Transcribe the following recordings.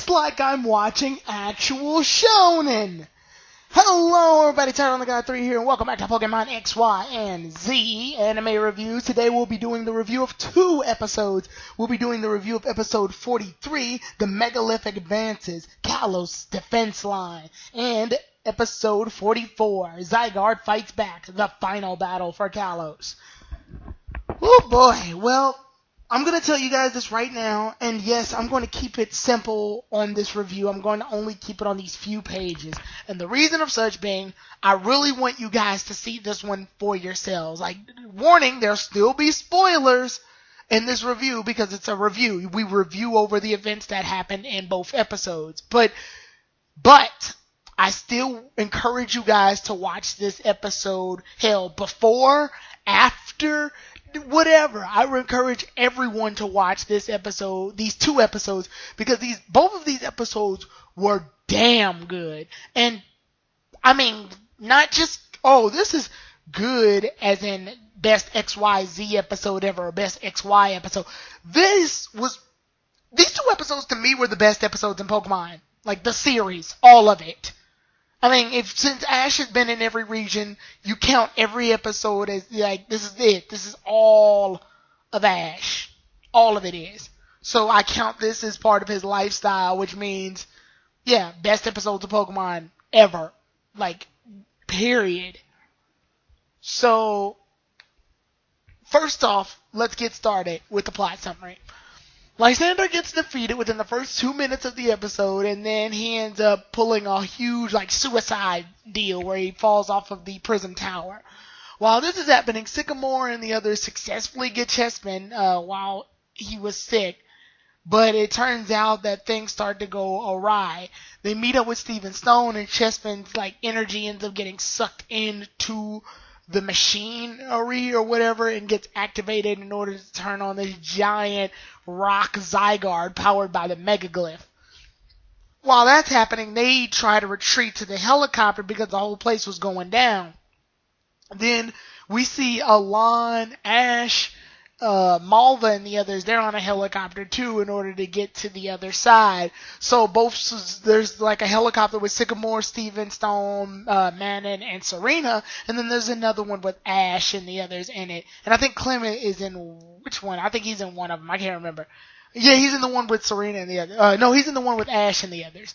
It's like I'm watching actual shonen. Hello everybody, Tajri on the Guy 3 here, and welcome back to Pokemon XY&Z Anime Review. Today we'll be doing the review of two episodes. We'll be doing the review of episode 43, The Megalithic Advances, Kalos Defense Line, and episode 44, Zygarde Fights Back, the final battle for Kalos. Oh boy, well, I'm going to tell you guys this right now, and yes, I'm going to keep it simple on this review. I'm going to only keep it on these few pages. And the reason of such being, I really want you guys to see this one for yourselves. Like, warning, there'll still be spoilers in this review because it's a review. We review over the events that happened in both episodes. But I still encourage you guys to watch this episode, hell, before, after, whatever. I would encourage everyone to watch this episode, these two episodes, because both of these episodes were damn good. And I mean, not just, oh, this is good as in best XYZ episode ever, or best XY episode. These two episodes to me were the best episodes in Pokemon. Like the series, all of it. I mean, since Ash has been in every region, you count every episode as, like, this is it. This is all of Ash. All of it is. So I count this as part of his lifestyle, which means, yeah, best episodes of Pokemon ever. Like, period. So, first off, let's get started with the plot summary. Lysander gets defeated within the first 2 minutes of the episode, and then he ends up pulling a huge, like, suicide deal where he falls off of the Prism Tower. While this is happening, Sycamore and the others successfully get Chessman while he was sick, but it turns out that things start to go awry. They meet up with Steven Stone, and Chessman's, like, energy ends up getting sucked into the machinery or whatever and gets activated in order to turn on this giant rock Zygarde powered by the Megaglyph. While that's happening, they try to retreat to the helicopter because the whole place was going down. Then we see Alon, Ash, Malva and the others, they're on a helicopter too in order to get to the other side. So there's like a helicopter with Sycamore, Steven Stone, Manon, and Serena, and then there's another one with Ash and the others in it. And I think Clement is in, which one? I think he's in one of them. I can't remember. Yeah, he's in the one with Serena and the others. No, he's in the one with Ash and the others.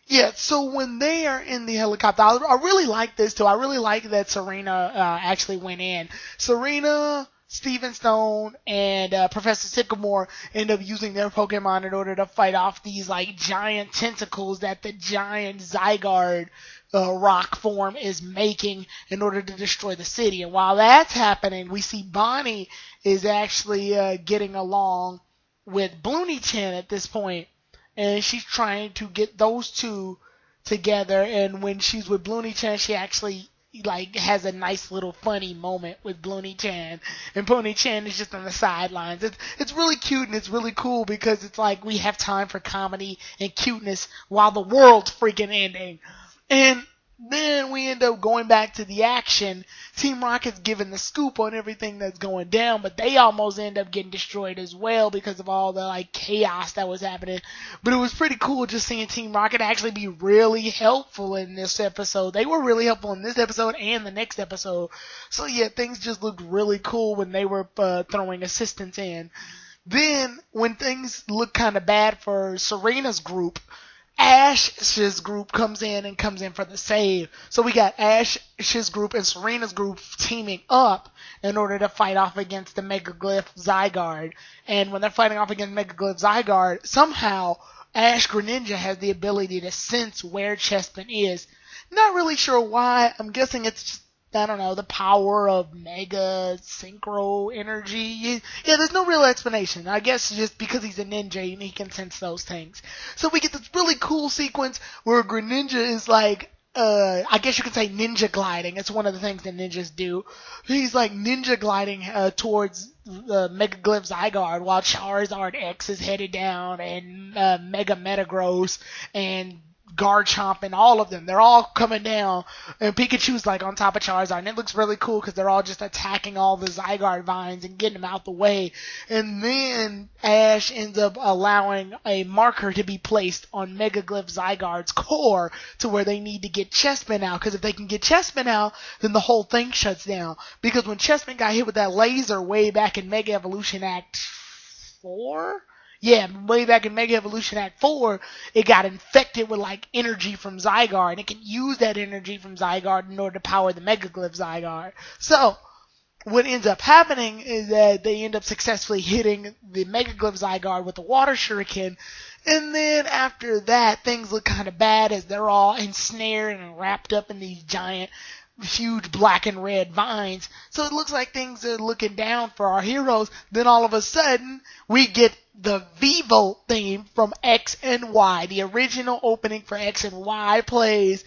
Yeah, so when they are in the helicopter, I really like this too. I really like that Serena actually went in. Serena, Steven Stone, and Professor Sycamore end up using their Pokemon in order to fight off these, like, giant tentacles that the giant Zygarde rock form is making in order to destroy the city. And while that's happening, we see Bonnie is actually getting along with Bloonie-chan at this point, and she's trying to get those two together. And when she's with Bloonie-chan, she actually, like, has a nice little funny moment with Bloonie-chan, and Bloonie-chan is just on the sidelines. It's really cute and it's really cool because it's like we have time for comedy and cuteness while the world's freaking ending. And then we end up going back to the action. Team Rocket's giving the scoop on everything that's going down, but they almost end up getting destroyed as well because of all the, like, chaos that was happening. But it was pretty cool just seeing Team Rocket actually be really helpful in this episode. They were really helpful in this episode and the next episode. So yeah, things just looked really cool when they were throwing assistance in. Then, when things look kind of bad for Serena's group, Ash's group comes in for the save. So we got Ash's group and Serena's group teaming up in order to fight off against the Megaglyph Zygarde. And when they're fighting off against Megaglyph Zygarde, somehow Ash Greninja has the ability to sense where Chessman is. Not really sure why. I'm guessing it's just, I don't know, the power of Mega Synchro Energy. Yeah, there's no real explanation. I guess just because he's a ninja and he can sense those things. So we get this really cool sequence where Greninja is like, I guess you could say ninja gliding. It's one of the things that ninjas do. He's like ninja gliding towards Megaglyph Zygarde while Charizard X is headed down and Mega Metagross and Garchomp and all of them. They're all coming down, and Pikachu's like on top of Charizard, and it looks really cool because they're all just attacking all the Zygarde vines and getting them out the way. And then Ash ends up allowing a marker to be placed on Megaglyph Zygarde's core to where they need to get Chespin out, because if they can get Chespin out, then the whole thing shuts down. Because when Chespin got hit with that laser way back in Mega Evolution Act 4? Yeah, way back in Mega Evolution Act 4, it got infected with like energy from Zygarde, and it can use that energy from Zygarde in order to power the Megaglyph Zygarde. So, what ends up happening is that they end up successfully hitting the Megaglyph Zygarde with the Water Shuriken, and then after that, things look kind of bad as they're all ensnared and wrapped up in these giant, huge black and red vines. So it looks like things are looking down for our heroes. Then all of a sudden, we get the Vivo theme from X and Y. The original opening for X and Y plays,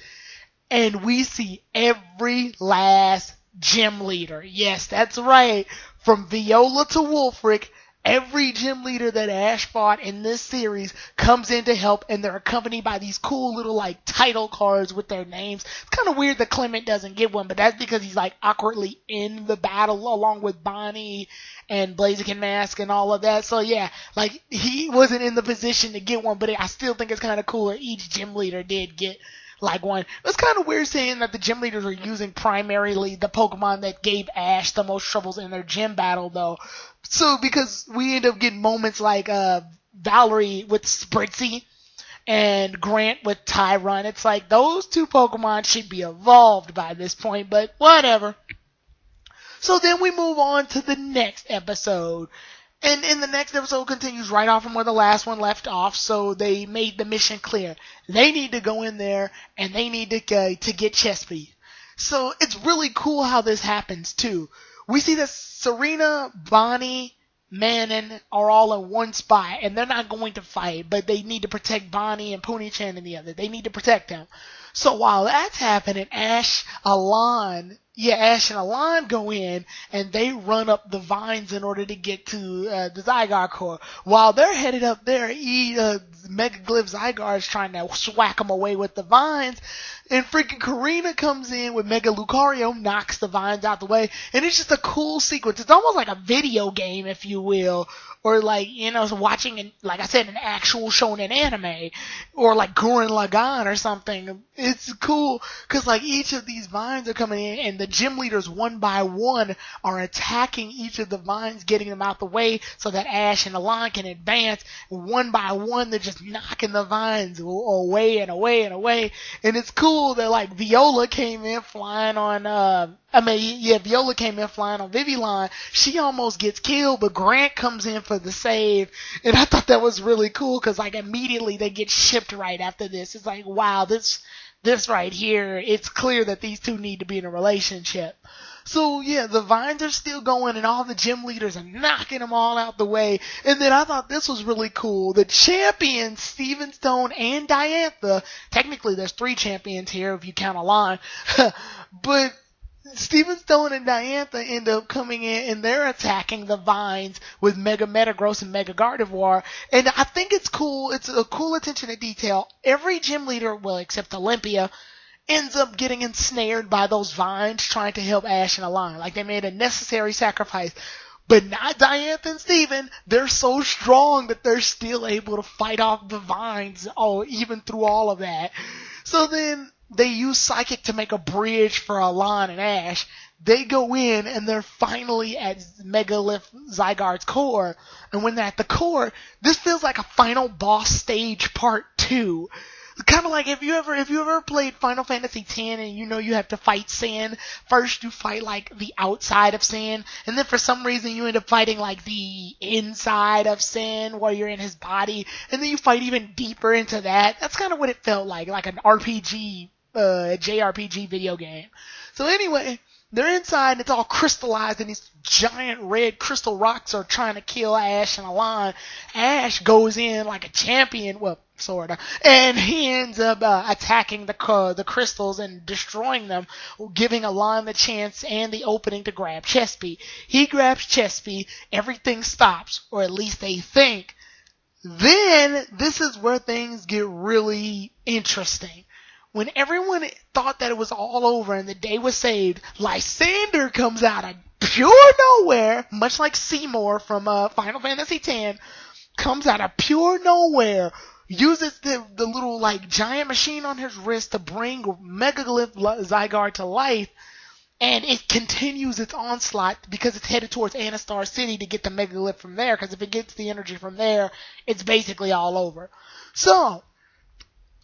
and we see every last gym leader. Yes, that's right. From Viola to Wolfric, every gym leader that Ash fought in this series comes in to help, and they're accompanied by these cool little like title cards with their names. It's kind of weird that Clement doesn't get one, but that's because he's like awkwardly in the battle along with Bonnie and Blaziken Mask and all of that. So yeah, like he wasn't in the position to get one, but I still think it's kind of cool that each gym leader did get like one. It's kind of weird saying that the gym leaders are using primarily the Pokemon that gave Ash the most troubles in their gym battle, though. So, because we end up getting moments like Valerie with Spritzy and Grant with Tyrun. It's like those two Pokemon should be evolved by this point, but whatever. So then we move on to the next episode. And in the next episode continues right off from where the last one left off, so they made the mission clear. They need to go in there, and they need to get Chespy. So it's really cool how this happens, too. We see that Serena, Bonnie, Manon are all in one spot, and they're not going to fight, but they need to protect Bonnie and Pony-chan and the other. They need to protect them. So while that's happening, Ash and Alon go in, and they run up the vines in order to get to the Zygarde core. While they're headed up there, Megaglyph Zygarde is trying to swack them away with the vines, and freaking Karina comes in with Mega Lucario, knocks the vines out the way, and it's just a cool sequence. It's almost like a video game, if you will, or like, watching, like I said, an actual shonen anime, or like Gurren Lagann or something. It's cool, because like each of these vines are coming in, and the gym leaders one by one are attacking each of the vines, getting them out the way so that Ash and Alon can advance. One by one, they're just knocking the vines away and away and away, and it's cool that like Viola came in flying on Viola came in flying on Vivillon. She almost gets killed, but Grant comes in for the save, and I thought that was really cool because like immediately they get shipped right after this. It's like, wow, this right here, it's clear that these two need to be in a relationship. So yeah, the vines are still going, and all the gym leaders are knocking them all out the way. And then I thought this was really cool. The champions, Steven Stone and Diantha, technically there's 3 champions here if you count Alon, but Steven Stone and Diantha end up coming in, and they're attacking the vines with Mega Metagross and Mega Gardevoir. And I think it's cool. It's a cool attention to detail. Every gym leader, well, except Olympia, ends up getting ensnared by those vines trying to help Ash and Alon. Like they made a necessary sacrifice. But not Diantha and Steven. They're so strong that they're still able to fight off the vines, even through all of that. So then they use Psychic to make a bridge for Alon and Ash. They go in, and they're finally at Megaglyph Zygarde's core. And when they're at the core, this feels like a final boss stage part 2. Kind of like if you ever played Final Fantasy X and you have to fight Sin. First you fight like the outside of Sin, and then for some reason you end up fighting like the inside of Sin where you're in his body, and then you fight even deeper into that. That's kind of what it felt like an RPG, JRPG video game. So anyway, they're inside, and it's all crystallized, and these giant red crystal rocks are trying to kill Ash and Alon. Ash goes in like a champion, well, sorta, and he ends up attacking the crystals and destroying them, giving Alon the chance and the opening to grab Chespy. He grabs Chespy, everything stops, or at least they think. Then this is where things get really interesting. When everyone thought that it was all over and the day was saved, Lysander comes out of pure nowhere, much like Seymour from Final Fantasy X, comes out of pure nowhere, uses the little like giant machine on his wrist to bring Megaglyph Zygarde to life, and it continues its onslaught because it's headed towards Anastar City to get the Megaglyph from there, because if it gets the energy from there, it's basically all over. So,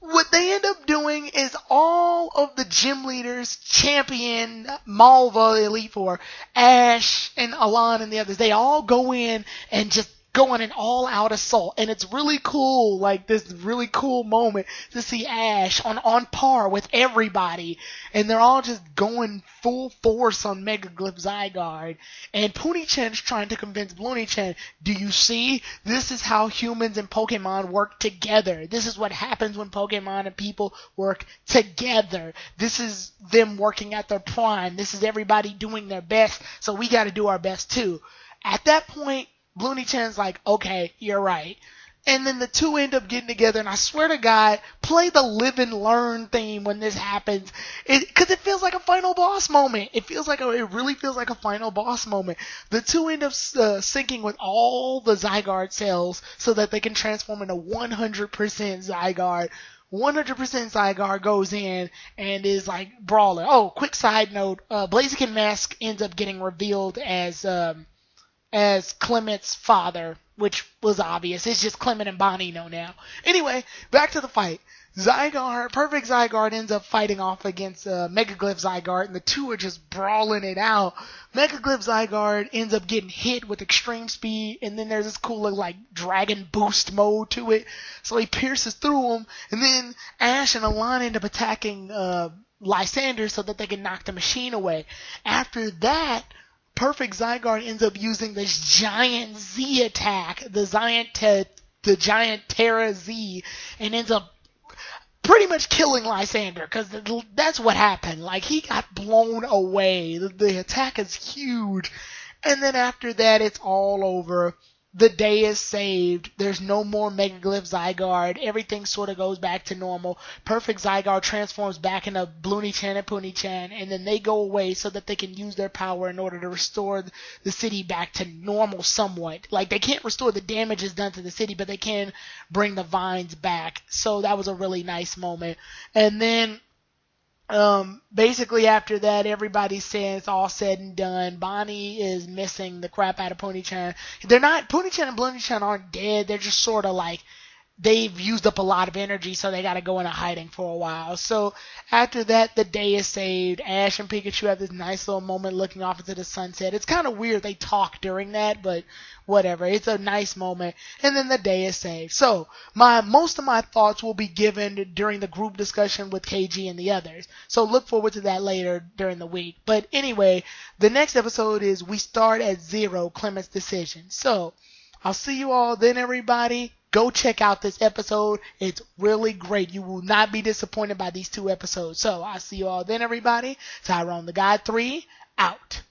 what they end up doing is all of the gym leaders, Champion, Malva, Elite Four, Ash, and Alon and the others, they all go in and just go on an all-out assault. And it's really cool, like this really cool moment to see Ash on par with everybody. And they're all just going full force on Megaglyph Zygarde. And Pony-chan's trying to convince Bloony-chan, do you see? This is how humans and Pokemon work together. This is what happens when Pokemon and people work together. This is them working at their prime. This is everybody doing their best, so we gotta do our best too. At that point, Bloony-chan's like, okay, you're right. And then the two end up getting together, and I swear to God, play the live and learn theme when this happens. Because it feels like a final boss moment. It really feels like a final boss moment. The two end up syncing with all the Zygarde cells so that they can transform into 100% Zygarde. 100% Zygarde goes in and is like brawler. Oh, quick side note, Blaziken Mask ends up getting revealed as Clement's father, which was obvious. It's just Clement and Bonnie know now. Anyway, back to the fight. Perfect Zygarde ends up fighting off against Megaglyph Zygarde, and the two are just brawling it out. Megaglyph Zygarde ends up getting hit with extreme speed, and then there's this cool little, like, dragon boost mode to it. So he pierces through him, and then Ash and Alon end up attacking Lysander so that they can knock the machine away. After that, Perfect Zygarde ends up using this giant Z attack, the giant Terra Z, and ends up pretty much killing Lysander, because that's what happened. Like, he got blown away. The attack is huge. And then after that, it's all over. The day is saved. There's no more Megaglyph Zygarde. Everything sort of goes back to normal. Perfect Zygarde transforms back into Bloony-chan and Pony-chan, and then they go away so that they can use their power in order to restore the city back to normal somewhat. Like, they can't restore the damages done to the city, but they can bring the vines back. So that was a really nice moment. And then basically after that, everybody's saying it's all said and done. Bonnie is missing the crap out of Pony-chan. Pony-chan and Bloony-chan aren't dead. They're just sort of like, they've used up a lot of energy, so they gotta go into hiding for a while. So after that, the day is saved. Ash and Pikachu have this nice little moment looking off into the sunset. It's kind of weird they talk during that, but whatever. It's a nice moment. And then the day is saved. So most of my thoughts will be given during the group discussion with KG and the others. So look forward to that later during the week. But anyway, the next episode is we start at 0, Clement's decision. So I'll see you all then, everybody. Go check out this episode. It's really great. You will not be disappointed by these 2 episodes. So I'll see you all then, everybody. Tyrone the God 3, out.